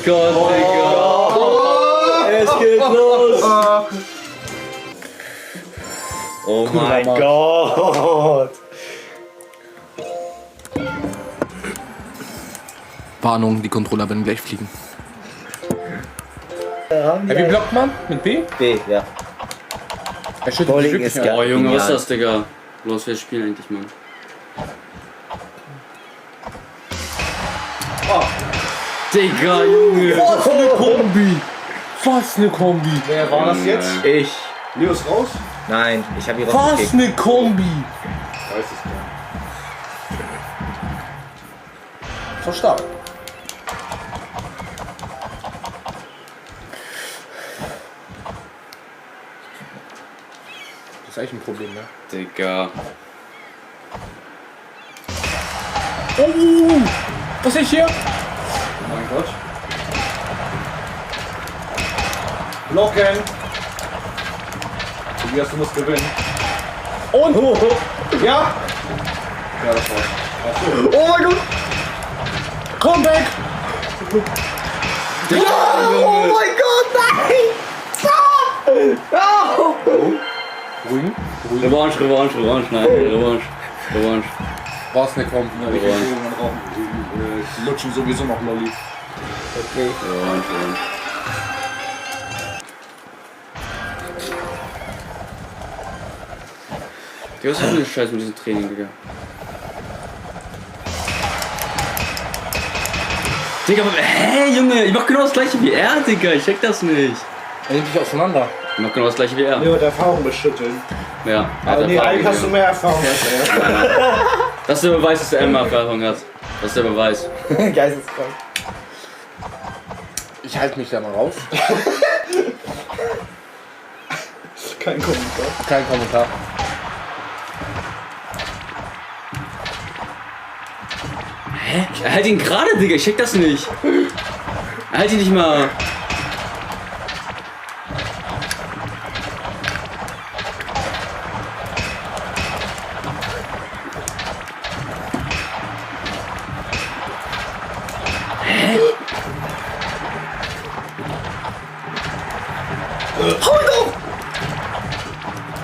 Gott, Digga. Es geht los. Oh mein Gott. Warnung, die Controller werden gleich fliegen. Wie blockt man? Mit B? B, ja. Er schüttelt Bowling wirklich ist ein. Oh Junge, was ist genial. das, Digga? Los, wir spielen endlich mal. Digga, Junge. Was eine Kombi! Was eine Kombi! Wer war das jetzt? Ich. Leo ist raus? Nein, ich habe hier Was rausgekickt. eine Kombi! Weiß es nicht. So stark. Das ist echt ein Problem, ne? Digga. Oh! Was sehe ich hier? Oh mein Gott. Blocken. Tobias, du musst gewinnen. Und? Ja! Ja, das war's. Achso. Oh mein Gott! Comeback! Oh mein Gott, nein! Ruhigen? Revanche, Revanche, Revanche, nein, Revanche. Revanche. Was eine Kombi? Ich will irgendwann rauchen. Die lutschen sowieso noch Lolli. Okay. Revanche, Revanche. Digga, was ist denn der Scheiß mit diesem Training, Digga? Digga, aber, hä, Junge, ich mach genau das gleiche wie er, Digga, ich check das nicht. Er nimmt dich auseinander. Ich mach genau das gleiche wie er. Leo hat Erfahrung beschütteln. Ja. Aber nee, eigentlich hast du mehr Erfahrung als er. Das ist der Beweis, dass der Emma Erfahrung hat. Das ist der Beweis. Geisteskrank. Ich halte mich da mal raus. Kein Kommentar. Kein Kommentar. Hä? Er hält ihn gerade, Digga, ich check das nicht. Er hält ihn nicht mal.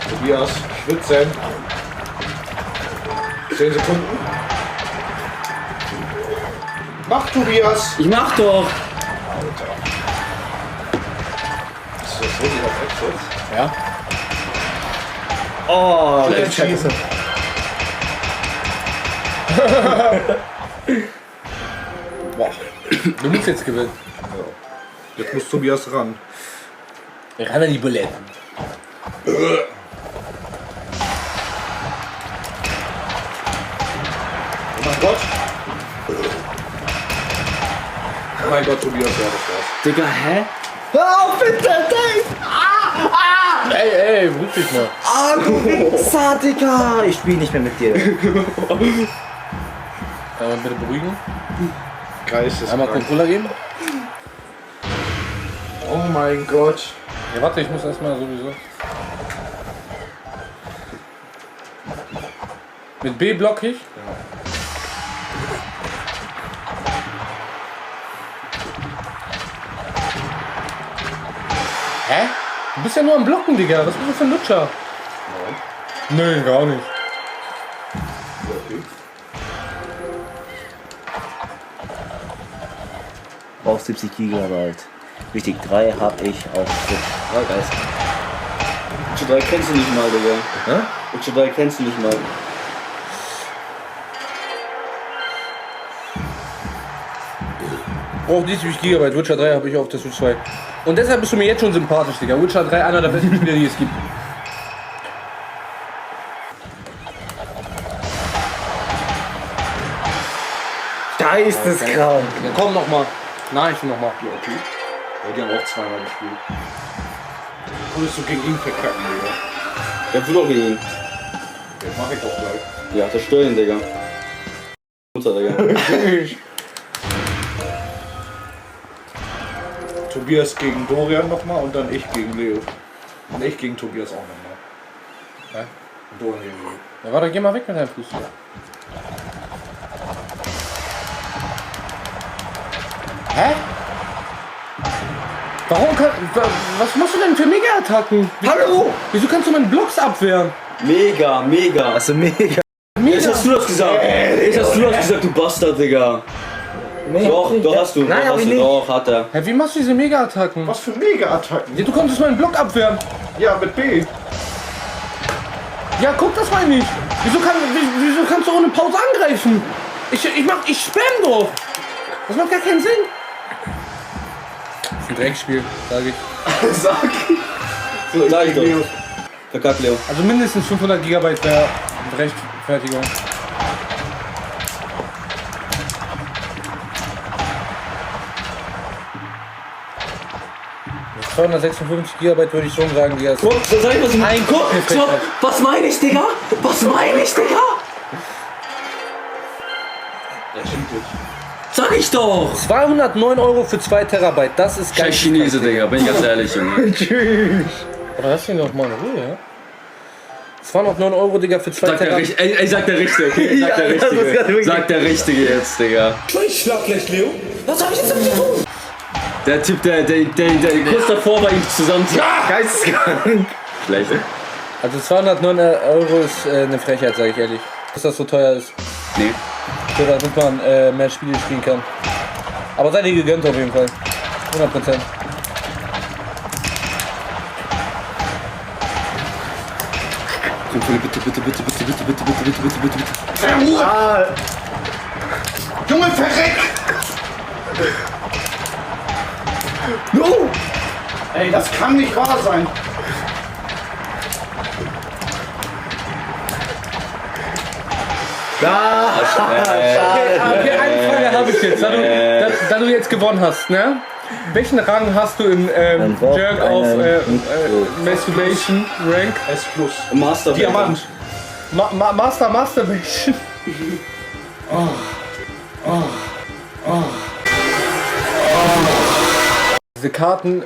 Tobias, schwitzen. 10 Sekunden. Mach, Tobias! Ich mach doch. Ist das so wieder weg jetzt? Ja? Oh, Schlecht. Scheiße. Boah. Du musst jetzt gewinnen. Jetzt muss Tobias ran. Ran an die Buletten. Oh mein Gott! Oh mein Gott, Tobias, ja, das war's. Digga, hä? Hör auf bitte, Dave! Ey, beruhig dich mal. Ah, du Wichser, Digga! Ich spiel nicht mehr mit dir. Kann man bitte beruhigen? Einmal Geisteskrank. Controller geben? Oh mein Gott. Ja, warte, ich muss erstmal sowieso. Mit B block ich? Hä? Du bist ja nur am Blocken, Digga. Was bist du für ein Lutscher? Nö, gar nicht. Auf 70 GB. Wichtig, 3 hab ich auf Switch. Ja, geil. Witcher 3 kennst du nicht mal, Digga. Hä? Witcher 3 kennst du nicht mal. Braucht 70 GB. Witcher 3 habe ich auf der Switch 2. Und deshalb bist du mir jetzt schon sympathisch, Digga. Witcher 3, einer der besten Spiele, die es gibt. Geisteskrank. Ja, komm noch mal. Nein, ich will noch mal. Ja, okay. Ja, die haben auch zweimal gespielt. Konntest du gegen ihn verkacken, Digga? Der will doch gegen ihn. Ja, mach ich auch gleich. Ja, zerstör ihn, Digga. Mutter, Digga. Tobias gegen Dorian nochmal und dann ich gegen Leo. Und ich gegen Tobias auch nochmal. Hä? Und Dorian gegen Leo. Ja, warte, geh mal weg mit deinem Fuß. Hä? Was machst du denn für Mega-Attacken? Hallo! Wieso kannst du meinen Blocks abwehren? Mega, mega. Also mega. Jetzt hast du das gesagt. Jetzt hast du das gesagt, du Bastard, Digga. Nee, Doch, doch hast du. Nein, Doch hab hast ich du. nicht. Doch, hat er. Hä, wie machst du diese Mega-Attacken? Was für Mega-Attacken? Ja, du konntest meinen Block abwehren. Ja, mit B. Ja, guck, das meine ich. Wieso kannst du ohne Pause angreifen? Ich spam doch. Das macht gar keinen Sinn. Das ist ein Dreckspiel, sage ich. Sag. Sag ich doch. Verkackt, Leo. Also mindestens 500 GB wäre Rechtfertigung. Mit 256 GB würde ich schon sagen, die Guck, so sag ich was. Ein Guck, so, was meine ich, Digga? Was meine ich, Digga? Ja, stimmt nicht. Sag ich doch. 209 € für 2 Terabyte, das ist geil. Scheiß Chinese, Digga, bin ich ganz ehrlich, Junge. Tschüss. Aber lass ihn doch mal in Ruhe, ja? 209 €, Digga, für 2 Sag der, Terabyte. ey, sag der Richtige, okay? Sag der Richtige. Sag der Richtige jetzt, Digga. Ich schlag gleich, Leo. Was soll ich jetzt damit tun? Der Typ, der kurz davor war, ihn zusammenzuziehen. Geisteskrank. Schlecht. Also 209 € ist eine Frechheit, sag ich ehrlich. Dass das so teuer ist. Nee. So, damit man mehr Spiele spielen kann. Aber sei dir gegönnt auf jeden Fall. 100%. Junge, verreck! No! Ey, das kann nicht wahr sein. Okay, eine Frage habe ich jetzt. Da du jetzt gewonnen hast, ne? Welchen Rang hast du in Jerk auf Masturbation Rank? S+. Master Diamant. Masturbation. Diese Karten,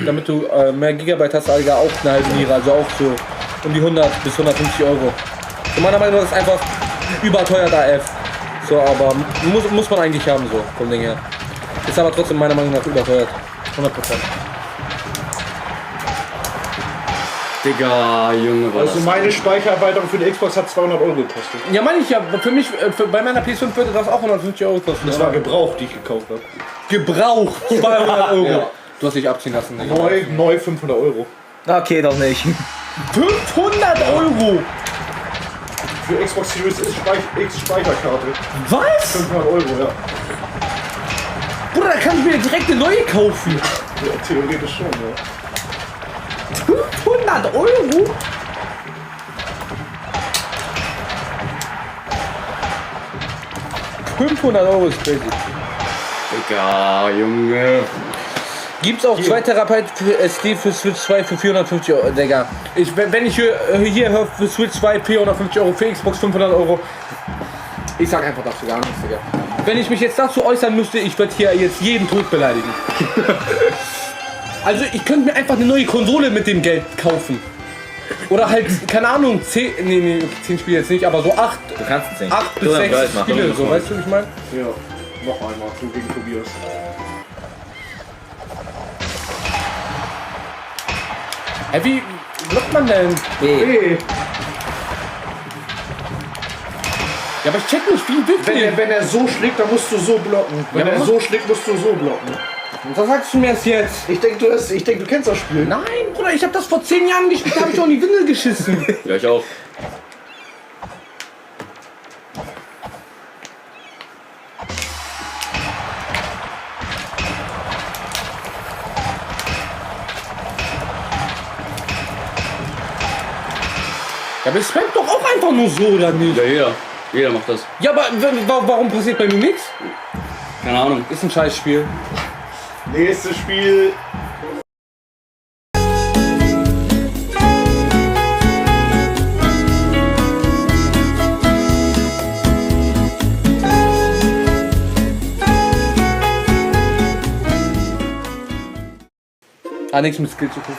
damit du mehr Gigabyte hast, Alter, auch eine halbe Niere, also auch so um die 100 bis 150 €. Und meiner Meinung nach ist einfach überteuert AF. So, aber muss man eigentlich haben, so vom Ding her. Ist aber trotzdem meiner Meinung nach überteuert. 100%. Digga, Junge, was? Also meine Speichererweiterung für die Xbox hat 200 € gekostet. Ja, meine ich ja. Für mich, bei meiner PS5 würde das auch 150 € kosten. Das war gebraucht, die ich gekauft habe. Gebrauch 200 €. Ja. Du hast dich abziehen lassen. Digga. Neu 500 €. Okay, doch nicht. 500 €! Für Xbox Series X Speicherkarte. Was? 500 €, ja. Bruder, da kann ich mir direkt eine neue kaufen. Ja, theoretisch schon, ja. 500 €? €500 ist crazy. Digga, Junge. Gibt's auch 2 Terabyte für SD für Switch 2 für 450 €, Digga. Wenn ich hier höre für Switch 2 450 €, für Xbox 500 €. Ich sag einfach dazu gar nichts, Digga. Wenn ich mich jetzt dazu äußern müsste, ich würde hier jetzt jeden tot beleidigen. Also ich könnte mir einfach eine neue Konsole mit dem Geld kaufen. Oder halt, keine Ahnung, 10, nee, 10 Spiele jetzt nicht, aber so 8, Du kannst es nicht. 8 bis 6 Spiele, so, weißt du, wie ich meine? Ja. Noch einmal, du gegen Tobias. Hä, wie blockt man denn? Hey, Ja, aber ich check nicht, wie wirklich. wenn er so schlägt, dann musst du so blocken. Wenn Ja, er aber- so schlägt, musst du so blocken. Was sagst du mir das jetzt? Ich denke, du kennst das Spiel. Nein, Bruder, ich hab das vor 10 Jahren gespielt, da hab ich auch in die Windel geschissen. Ja, ich auch. Ja, aber es spammt doch auch einfach nur so, oder nicht? Ja, jeder macht das. Ja, aber warum passiert bei mir nichts? Keine Ahnung. Ist ein Scheißspiel. Nächstes Spiel. Ah, nichts mit Skill zu tun.